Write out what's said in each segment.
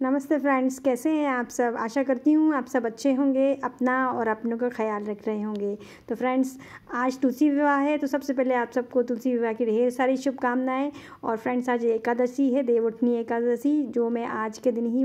नमस्ते फ्रेंड्स, कैसे हैं आप सब। आशा करती हूँ आप सब अच्छे होंगे, अपना और अपनों का ख्याल रख रहे होंगे। तो फ्रेंड्स, आज तुलसी विवाह है, तो सबसे पहले आप सबको तुलसी विवाह की ढेर सारी शुभकामनाएं। और फ्रेंड्स, आज एकादशी है, देवउठनी एकादशी, जो मैं आज के दिन ही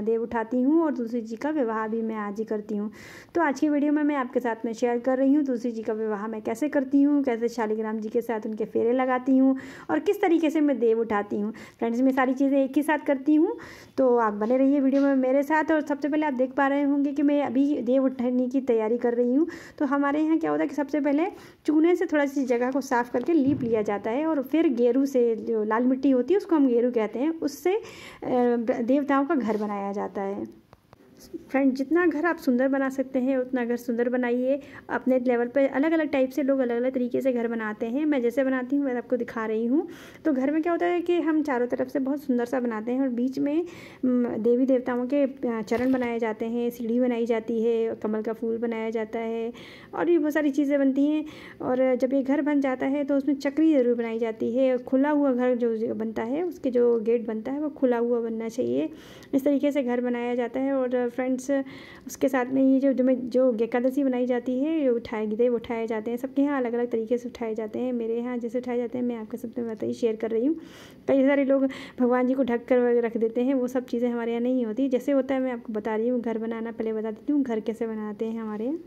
देव उठाती हूँ और तुलसी जी का विवाह भी मैं आज ही करती हूँ। तो आज की वीडियो में मैं आपके साथ में शेयर कर रही हूँ तुलसी जी का विवाह मैं कैसे करती हूँ, कैसे शालिग्राम जी के साथ उनके फेरे लगाती हूँ और किस तरीके से मैं देव उठाती हूँ। फ्रेंड्स, मैं सारी चीज़ें एक ही साथ करती हूँ, तो आप बने रहिए वीडियो में मेरे साथ। और सबसे पहले आप देख पा रहे होंगे कि मैं अभी देव उठाने की तैयारी कर रही हूँ। तो हमारे यहाँ क्या होता है कि सबसे पहले चूने से थोड़ा सी जगह को साफ़ करके लीप लिया जाता है और फिर गेरू से, जो लाल मिट्टी होती है उसको हम गेरू कहते हैं, उससे देवताओं का घर बनाया जाता है। फ्रेंड, जितना घर आप सुंदर बना सकते हैं उतना घर सुंदर बनाइए। अपने लेवल पे अलग अलग टाइप से लोग अलग अलग तरीके से घर बनाते हैं। मैं जैसे बनाती हूँ मैं आपको दिखा रही हूँ। तो घर में क्या होता है कि हम चारों तरफ से बहुत सुंदर सा बनाते हैं और बीच में देवी देवताओं के चरण बनाए जाते हैं, सीढ़ी बनाई जाती है, कमल का फूल बनाया जाता है और भी बहुत सारी चीज़ें बनती हैं। और जब ये घर बन जाता है तो उसमें चक्री ज़रूर बनाई जाती है। खुला हुआ घर जो बनता है, उसके जो गेट बनता है वो खुला हुआ बनना चाहिए। इस तरीके से घर बनाया जाता है। और फ्रेंड्स, उसके साथ में ये जो एकादशी बनाई जाती है, देव उठाए जाते हैं। सबके यहाँ अलग अलग तरीके से उठाए जाते हैं। मेरे यहाँ जैसे उठाए जाते हैं मैं आपके सबसे बताइए शेयर कर रही हूँ। कई सारे लोग भगवान जी को ढक कर रख देते हैं, वो सब चीज़ें हमारे यहाँ नहीं होती। जैसे होता है मैं आपको बता रही हूँ। घर बनाना पहले बता देती हूँ घर कैसे बनाते हैं हमारे यहाँ।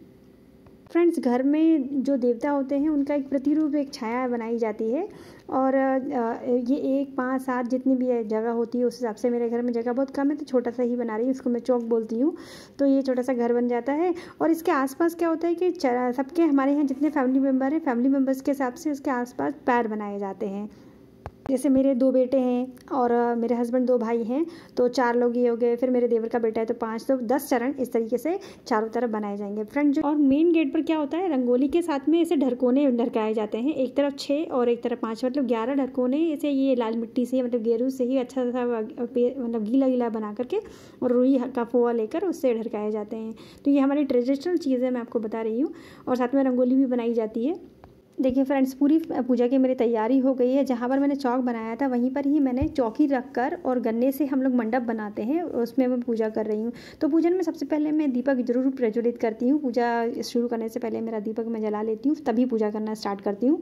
फ्रेंड्स, घर में जो देवता होते हैं उनका एक प्रतिरूप, एक छाया बनाई जाती है। और ये 1, 5, 7 जितनी भी जगह होती है उस हिसाब से मेरे घर में जगह बहुत कम है तो छोटा सा ही बना रही हूँ, उसको मैं चौक बोलती हूँ। तो ये छोटा सा घर बन जाता है। और इसके आसपास क्या होता है कि सबके हमारे यहाँ जितने फैमिली मेम्बर हैं, फैमिली मेम्बर्स के हिसाब से उसके आसपास पैर बनाए जाते हैं। जैसे मेरे 2 बेटे हैं और मेरे हस्बैंड 2 भाई हैं, तो 4 लोग ये हो गए। फिर मेरे देवर का बेटा है तो 5, तो 10 चरण इस तरीके से चारों तरफ बनाए जाएंगे। फ्रेंड, और मेन गेट पर क्या होता है, रंगोली के साथ में ऐसे ढरकोने ढरकाए जाते हैं। एक तरफ 6 और एक तरफ 5, मतलब 11 ढरकोने ऐसे ये लाल मिट्टी से, मतलब गेरू से ही अच्छा सा मतलब गीला गीला बना करके और रुई का फोआ लेकर उससे ढरकाए जाते हैं। तो ये हमारी ट्रेडिशनल चीज़ है, मैं आपको बता रही हूँ। और साथ में रंगोली भी बनाई जाती है। देखिए फ्रेंड्स, पूरी पूजा की मेरी तैयारी हो गई है। जहाँ पर मैंने चौक बनाया था वहीं पर ही मैंने चौकी रख कर और गन्ने से हम लोग मंडप बनाते हैं, उसमें मैं पूजा कर रही हूँ। तो पूजन में सबसे पहले मैं दीपक जरूर प्रज्वलित करती हूँ। पूजा शुरू करने से पहले मेरा दीपक मैं जला लेती हूँ, तभी पूजा करना स्टार्ट करती हूँ।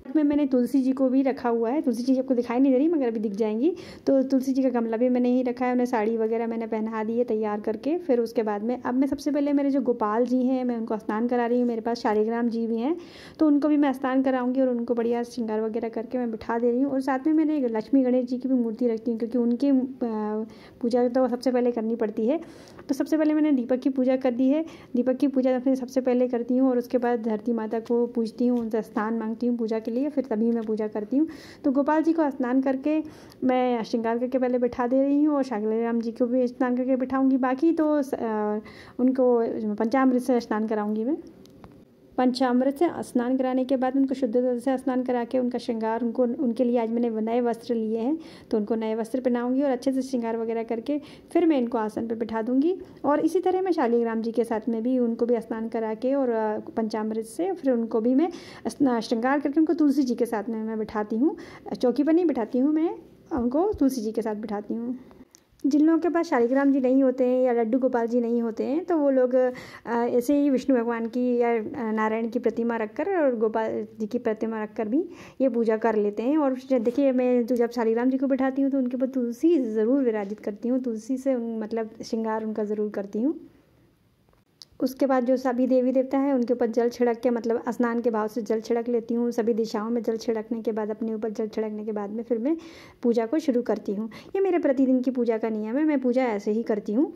में मैंने तुलसी जी को भी रखा हुआ है। तुलसी जी आपको दिखाई नहीं दे रही मगर अभी दिख जाएंगी। तो तुलसी जी का गमला भी मैंने ही रखा है, उन्हें साड़ी वगैरह मैंने पहना दी है तैयार करके। फिर उसके बाद में अब मैं सबसे पहले मेरे जो गोपाल जी हैं मैं उनको स्नान करा रही हूँ। मेरे पास शालिग्राम जी भी हैं तो उनको भी मैं स्नान कराऊंगी और उनको बढ़िया श्रृंगार वगैरह करके मैं बिठा दे रही हूँ। और साथ में मैंने लक्ष्मी गणेश जी की भी मूर्ति रखती हूँ क्योंकि उनकी पूजा तो सबसे पहले करनी पड़ती है। तो सबसे पहले मैंने दीपक की पूजा कर दी है। दीपक की पूजा अपने सबसे पहले करती हूँ और उसके बाद धरती माता को पूजती हूँ, उनसे स्नान मांगती हूँ पूजा के लिए, फिर तभी मैं पूजा करती हूँ। तो गोपाल जी को स्नान करके मैं श्रृंगार करके पहले बिठा दे रही हूँ और शालिग्राम जी को भी स्नान करके बिठाऊंगी। बाकी तो उनको पंचामृत से स्नान कराऊंगी मैं। पंचामृत से स्नान कराने के बाद उनको शुद्ध जल से स्नान करा के उनका श्रृंगार, उनके लिए आज मैंने नए वस्त्र लिए हैं तो उनको नए वस्त्र पहनाऊंगी और अच्छे से श्रृंगार वगैरह करके फिर मैं इनको आसन पर बिठा दूंगी। और इसी तरह मैं शालिग्राम जी के साथ में भी उनको भी स्नान करा के और पंचामृत से फिर उनको भी मैं श्रृंगार करके उनको तुलसी जी के साथ में मैं बिठाती हूँ। चौकी पर नहीं बिठाती हूँ, मैं उनको तुलसी जी के साथ बिठाती हूँ। जिन लोगों के पास शालिग्राम जी नहीं होते हैं या लड्डू गोपाल जी नहीं होते हैं तो वो लोग ऐसे ही विष्णु भगवान की या नारायण की प्रतिमा रखकर और गोपाल जी की प्रतिमा रखकर भी ये पूजा कर लेते हैं। और देखिए, मैं जब शालिग्राम जी को बिठाती हूँ तो उनके ऊपर तुलसी ज़रूर विराजित करती हूँ, तुलसी से मतलब श्रृंगार उनका ज़रूर करती हूँ। उसके बाद जो सभी देवी देवता हैं उनके ऊपर जल छिड़क के, मतलब स्नान के भाव से जल छिड़क लेती हूँ। सभी दिशाओं में जल छिड़कने के बाद, अपने ऊपर जल छिड़कने के बाद में फिर मैं पूजा को शुरू करती हूँ। ये मेरे प्रतिदिन की पूजा का नियम है, मैं पूजा ऐसे ही करती हूँ।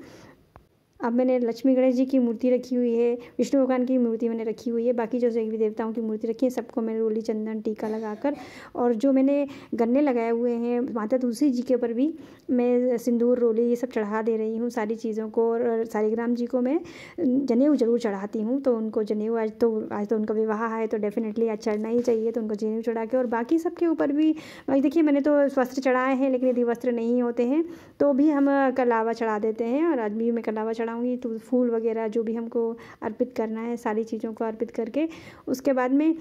अब मैंने लक्ष्मी गणेश जी की मूर्ति रखी हुई है, विष्णु भगवान की मूर्ति मैंने रखी हुई है, बाकी जो देवी देवताओं की मूर्ति रखी है सबको मैंने रोली चंदन टीका लगाकर, और जो मैंने गन्ने लगाए हुए हैं माता तुलसी जी के ऊपर भी मैं सिंदूर रोली ये सब चढ़ा दे रही हूँ सारी चीज़ों को। और शालिग्राम जी को मैं जनेऊ जरूर चढ़ाती हूँ। तो उनको जनेऊ आज तो उनका विवाह है तो डेफिनेटली आज चढ़ना ही चाहिए, तो उनको जनेऊ चढ़ा के और बाकी सबके ऊपर भी देखिए मैंने तो वस्त्र चढ़ाए हैं, लेकिन यदि वस्त्र नहीं होते हैं तो भी हम कलावा चढ़ा देते हैं। और आज भी मैं कलावा चढ़ा चढ़ाऊँगी, तो फूल वगैरह जो भी हमको अर्पित करना है सारी चीज़ों को अर्पित करके उसके बाद में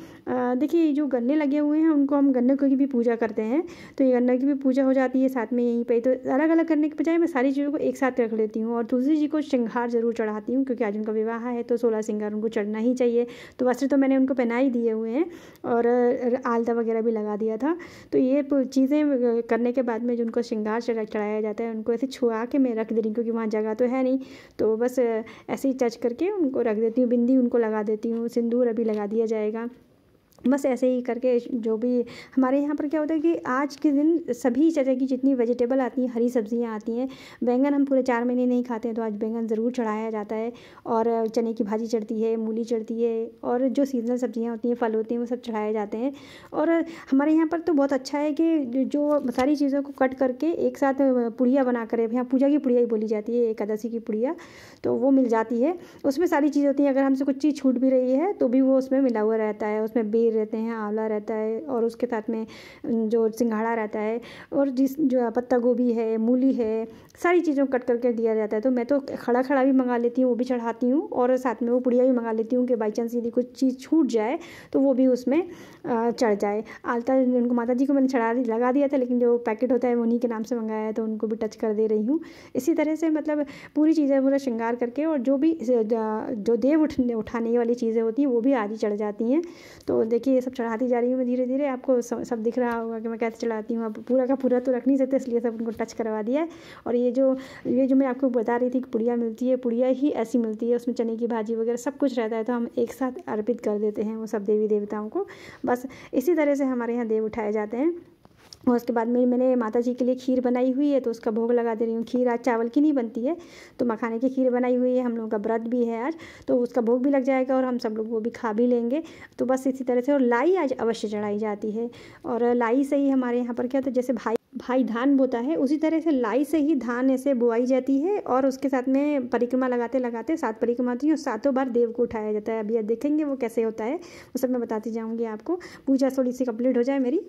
देखिए जो गन्ने लगे हुए हैं उनको हम गन्ने की भी पूजा करते हैं। तो ये गन्ने की भी पूजा हो जाती है साथ में यहीं पे। तो अलग अलग करने के बजाय मैं सारी चीज़ों को एक साथ रख लेती हूँ। और तुलसी जी को श्रृंगार ज़रूर चढ़ाती हूँ, क्योंकि आज उनका विवाह है तो 16 श्रृंगार उनको चढ़ना ही चाहिए। तो वस्त्र तो मैंने उनको पहना ही दिए हुए हैं और आलता वगैरह भी लगा दिया था। तो ये चीज़ें करने के बाद में जो उनको श्रृंगार चढ़ाया जाता है उनको ऐसे छुआ के मैं रख दे रही हूँ, क्योंकि वहाँ जगह तो है नहीं। तो बस ऐसे ही टच करके उनको रख देती हूँ, बिंदी उनको लगा देती हूँ, सिंदूर अभी लगा दिया जाएगा। बस ऐसे ही करके जो भी हमारे यहाँ पर क्या होता है कि आज के दिन सभी तरह की जितनी वेजिटेबल आती हैं, हरी सब्जियाँ आती हैं। बैंगन हम पूरे 4 महीने नहीं खाते हैं, तो आज बैंगन ज़रूर चढ़ाया जाता है। और चने की भाजी चढ़ती है, मूली चढ़ती है, और जो सीजनल सब्जियाँ होती हैं, फल होते हैं, वो सब चढ़ाए जाते हैं। और हमारे यहाँ पर तो बहुत अच्छा है कि जो सारी चीज़ों को कट करके एक साथ पुड़िया बना कर, यहाँ पूजा की पुड़िया ही बोली जाती है, एकादशी की पुड़िया, तो वो मिल जाती है। उसमें सारी चीज़ होती है। अगर हमसे कुछ चीज़ छूट भी रही है तो भी वो उसमें मिला हुआ रहता है। उसमें बेर रहते हैं, आंवला रहता है, और उसके साथ में जो सिंघाड़ा रहता है, और जो पत्ता गोभी है, मूली है, सारी चीज़ों को कट करके दिया जाता है। तो मैं तो खड़ा खड़ा भी मंगा लेती हूँ, वो भी चढ़ाती हूँ, और साथ में वो पुड़िया भी मंगा लेती हूँ कि बाई चांस यदि कुछ चीज़ छूट जाए तो वो भी उसमें चढ़ जाए। आलता उनको माता जी को मैंने लगा दिया था, लेकिन जो पैकेट होता है वो उन्हीं के नाम से मंगाया है, तो उनको भी टच कर दे रही हूँ। इसी तरह से मतलब पूरी चीज़ें पूरा श्रृंगार करके, और जो भी जो देव उठाने वाली चीज़ें होती हैं वो भी आज ही चढ़ जाती हैं। तो देखिए ये सब चढ़ाती जा रही हूँ मैं धीरे धीरे। आपको सब दिख रहा होगा कि मैं कैसे चढ़ाती हूँ। अब पूरा का पूरा तो रख नहीं सकते, इसलिए सब उनको टच करवा दिया है। और ये जो मैं आपको बता रही थी कि पुड़िया मिलती है, पुड़िया ही ऐसी मिलती है, उसमें चने की भाजी वगैरह सब कुछ रहता है, तो हम एक साथ अर्पित कर देते हैं वो सब देवी देवताओं को। बस इसी तरह से हमारे यहाँ देव उठाए जाते हैं। और उसके बाद में मैंने माता जी के लिए खीर बनाई हुई है, तो उसका भोग लगा दे रही हूँ। खीर आज चावल की नहीं बनती है, तो मखाने की खीर बनाई हुई है। हम लोगों का व्रत भी है आज, तो उसका भोग भी लग जाएगा और हम सब लोग वो भी खा भी लेंगे। तो बस इसी तरह से। और लाई आज अवश्य चढ़ाई जाती है, और लाई से ही हमारे यहाँ पर क्या, तो जैसे भाई धान बोता है, उसी तरह से लाई से ही धान ऐसे बुआई जाती है। और उसके साथ में परिक्रमा लगाते लगाते 7 परिक्रमा होती है, और 7 बार देव को उठाया जाता है। अभी आप देखेंगे वो कैसे होता है, वो सब मैं बताती जाऊँगी आपको। पूजा थोड़ी सी कंप्लीट हो जाए मेरी।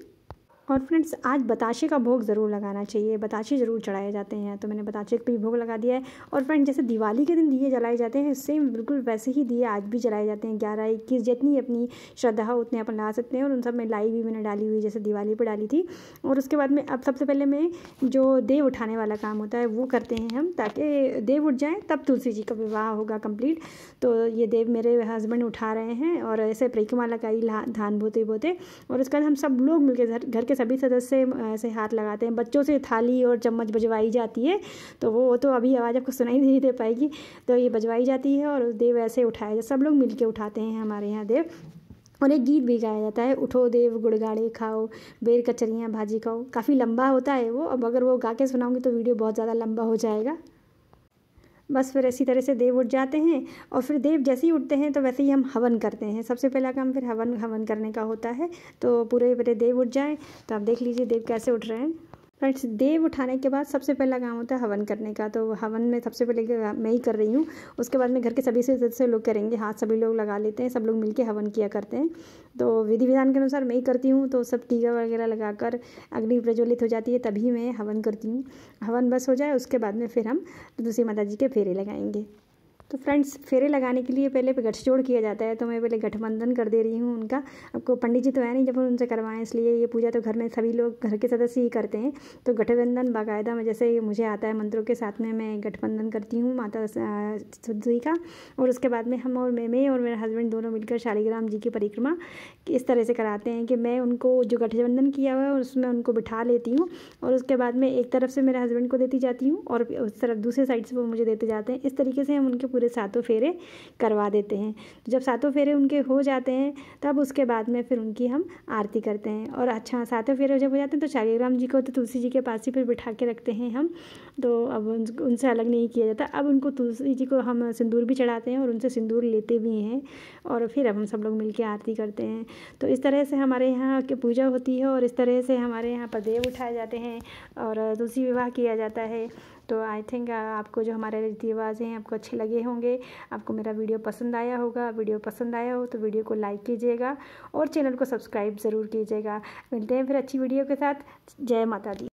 और फ्रेंड्स आज बताशे का भोग ज़रूर लगाना चाहिए, बताशे ज़रूर चढ़ाए जाते हैं, तो मैंने बताशे पे भी भोग लगा दिया है। और फ्रेंड्स जैसे दिवाली के दिन दिए जलाए जाते हैं, सेम बिल्कुल वैसे ही दिए आज भी जलाए जाते हैं। 11, 21 जितनी अपनी श्रद्धा हो उतने अपन ला सकते हैं। और उन सब में लाई भी मैंने डाली हुई, जैसे दिवाली पर डाली थी। और उसके बाद में अब सबसे पहले मैं जो देव उठाने वाला काम होता है वो करते हैं हम, ताकि देव उठ जाएँ तब तुलसी जी का विवाह होगा कंप्लीट। तो ये देव मेरे हस्बैंड उठा रहे हैं, और ऐसे परिक्रमा लगाई धान बोते बोते। और उसके बाद हम सब लोग मिलकर घर के सभी सदस्य ऐसे हाथ लगाते हैं। बच्चों से थाली और चम्मच बजवाई जाती है, तो वो तो अभी आवाज़ आपको सुनाई नहीं दे पाएगी, तो ये बजवाई जाती है और देव ऐसे उठाया जाता, सब लोग मिलके उठाते हैं हमारे यहाँ देव। और एक गीत भी गाया जाता है, उठो देव गुड़गाड़े खाओ, बेर कचरियाँ भाजी खाओ। काफ़ी लंबा होता है वो, अब अगर वो गा के सुनाऊंगी तो वीडियो बहुत ज़्यादा लंबा हो जाएगा। बस फिर इसी तरह से देव उठ जाते हैं, और फिर देव जैसे ही उठते हैं तो वैसे ही हम हवन करते हैं। सबसे पहला काम फिर हवन करने का होता है। तो पूरे देव उठ जाए, तो आप देख लीजिए देव कैसे उठ रहे हैं। फ्रेंड्स देव उठाने के बाद सबसे पहला काम होता है हवन करने का। तो हवन में सबसे पहले मैं ही कर रही हूँ, उसके बाद में घर के सभी सदस्य लोग करेंगे, हाथ सभी लोग लगा लेते हैं, सब लोग मिलके हवन किया करते हैं। तो विधि विधान के अनुसार मैं ही करती हूँ। तो सब टीका वगैरह लगाकर अग्नि प्रज्वलित हो जाती है, तभी मैं हवन करती हूँ। हवन बस हो जाए उसके बाद में फिर हम तुलसी माता जी के फेरे लगाएंगे। तो फ्रेंड्स फेरे लगाने के लिए पहले गठजोड़ किया जाता है, तो मैं पहले गठबंधन कर दे रही हूँ उनका। आपको पंडित जी तो है नहीं जब उनसे करवाएं, इसलिए ये पूजा तो घर में सभी लोग घर के सदस्य ही करते हैं। तो गठबंधन बाकायदा में जैसे मुझे आता है मंत्रों के साथ में मैं गठबंधन करती हूँ माता जी का। और उसके बाद में हम और मैं और मेरे हस्बैंड दोनों मिलकर शालिग्राम जी की परिक्रमा इस तरह से कराते हैं कि मैं उनको जो गठबंधन किया हुआ है उसमें उनको बिठा लेती हूँ, और उसके बाद में एक तरफ से मेरे हस्बैंड को देती जाती हूँ और उस तरफ दूसरे साइड से वो मुझे देते जाते हैं। इस तरीके से हम उनके पूरे 7 फेरे करवा देते हैं। जब 7 फेरे उनके हो जाते हैं तब उसके बाद में फिर उनकी हम आरती करते हैं। और अच्छा 7 फेरे जब हो जाते हैं तो शालिग्राम जी को तो तुलसी जी के पास ही फिर बिठा के रखते हैं हम, तो अब उनसे अलग नहीं किया जाता। अब उनको तुलसी जी को हम सिंदूर भी चढ़ाते हैं और उनसे सिंदूर लेते भी हैं, और फिर अब हम सब लोग मिलकर आरती करते हैं। तो इस तरह से हमारे यहाँ की पूजा होती है, और इस तरह से हमारे यहाँ पर देव उठाए जाते हैं और तुलसी विवाह किया जाता है। तो आई थिंक आपको जो हमारे रीति रिवाज हैं आपको अच्छे लगे होंगे, आपको मेरा वीडियो पसंद आया होगा। वीडियो पसंद आया हो तो वीडियो को लाइक कीजिएगा और चैनल को सब्सक्राइब ज़रूर कीजिएगा। मिलते हैं फिर अच्छी वीडियो के साथ। जय माता दी।